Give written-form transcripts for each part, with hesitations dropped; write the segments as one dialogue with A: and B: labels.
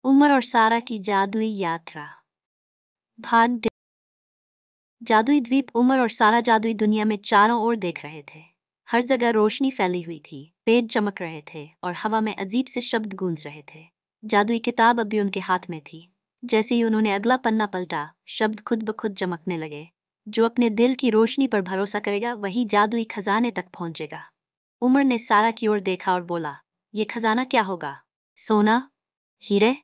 A: उमर और सारा की जादुई यात्रा। भाग। जादुई द्वीप। उमर और सारा जादुई दुनिया में चारों ओर देख रहे थे। हर जगह रोशनी फैली हुई थी, पेड़ चमक रहे थे और हवा में अजीब से शब्द गूंज रहे थे। जादुई किताब अब भी उनके हाथ में थी। जैसे ही उन्होंने अगला पन्ना पलटा, शब्द खुद ब खुद चमकने लगे। जो अपने दिल की रोशनी पर भरोसा करेगा वही जादुई खजाने तक पहुंचेगा। उमर ने सारा की ओर देखा और बोला, ये खजाना क्या होगा? सोना? हीरे?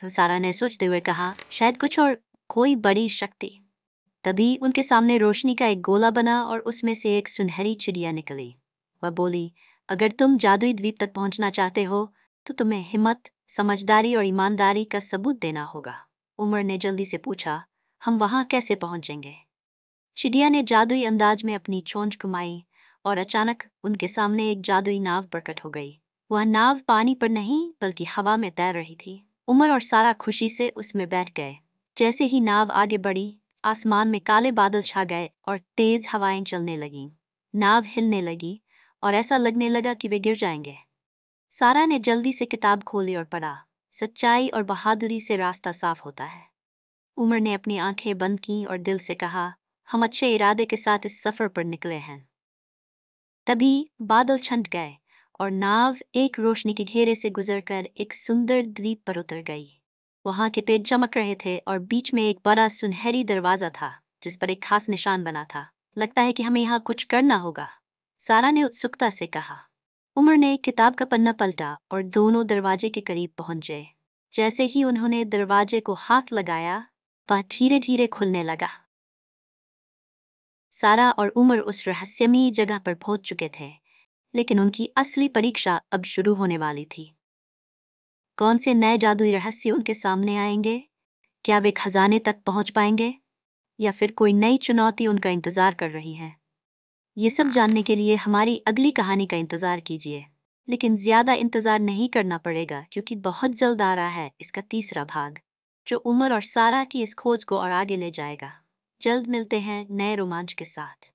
A: तो सारा ने सोचते हुए कहा, शायद कुछ और, कोई बड़ी शक्ति। तभी उनके सामने रोशनी का एक गोला बना और उसमें से एक सुनहरी चिड़िया निकली। वह बोली, अगर तुम जादुई द्वीप तक पहुंचना चाहते हो तो तुम्हें हिम्मत, समझदारी और ईमानदारी का सबूत देना होगा। उमर ने जल्दी से पूछा, हम वहां कैसे पहुंचेंगे? चिड़िया ने जादुई अंदाज में अपनी चोंच घुमाई और अचानक उनके सामने एक जादुई नाव प्रकट हो गई। वह नाव पानी पर नहीं बल्कि हवा में तैर रही थी। उमर और सारा खुशी से उसमें बैठ गए। जैसे ही नाव आगे बढ़ी, आसमान में काले बादल छा गए और तेज हवाएं चलने लगीं। नाव हिलने लगी और ऐसा लगने लगा कि वे गिर जाएंगे। सारा ने जल्दी से किताब खोली और पढ़ा, सच्चाई और बहादुरी से रास्ता साफ होता है। उमर ने अपनी आंखें बंद की और दिल से कहा, हम अच्छे इरादे के साथ इस सफर पर निकले हैं। तभी बादल छंट गए और नाव एक रोशनी के घेरे से गुजरकर एक सुंदर द्वीप पर उतर गई। वहां के पेड़ चमक रहे थे और बीच में एक बड़ा सुनहरी दरवाजा था जिस पर एक खास निशान बना था। लगता है कि हमें यहाँ कुछ करना होगा, सारा ने उत्सुकता से कहा। उमर ने किताब का पन्ना पलटा और दोनों दरवाजे के करीब पहुंचे। जैसे ही उन्होंने दरवाजे को हाथ लगाया, वह धीरे धीरे खुलने लगा। सारा और उमर उस रहस्यमयी जगह पर पहुंच चुके थे, लेकिन उनकी असली परीक्षा अब शुरू होने वाली थी। कौन से नए जादुई रहस्य उनके सामने आएंगे? क्या वे खजाने तक पहुंच पाएंगे या फिर कोई नई चुनौती उनका इंतजार कर रही है? ये सब जानने के लिए हमारी अगली कहानी का इंतजार कीजिए। लेकिन ज्यादा इंतजार नहीं करना पड़ेगा क्योंकि बहुत जल्द आ रहा है इसका तीसरा भाग, जो उमर और सारा की इस खोज को और आगे ले जाएगा। जल्द मिलते हैं नए रोमांच के साथ।